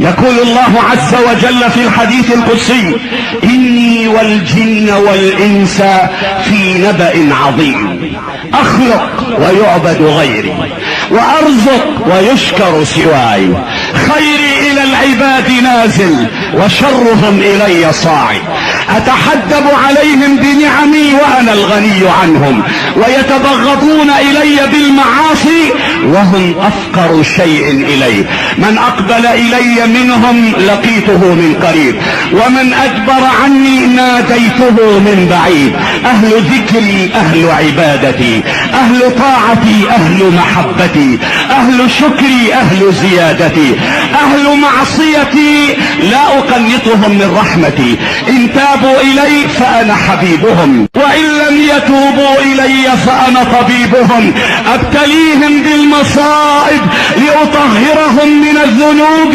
يقول الله عز وجل في الحديث القدسي: إني والجن والإنس في نبأ عظيم، أخلق ويعبد غيري، وأرزق ويشكر سواي، خيري إلى العباد نازل وشرهم إلي صاعد، أتحدب عليهم بنعمي وأنا الغني عنهم، ويتبغضون إلي بالمعاصي وهم أفقر شيء إلي. من أقبل إلي منهم لقيته من قريب، ومن أدبر عني ناديته من بعيد. أهل ذكري أهل عبادتي، أهل طاعتي أهل محبتي، أهل شكري أهل زيادتي، أهل معصيتي لا أقنطهم من رحمتي. إن تابوا إلي فأنا حبيبهم، وإن لم يتوبوا إلي فأنا طبيبهم. أبتليهم بالمصائب لأطهرهم من الذنوب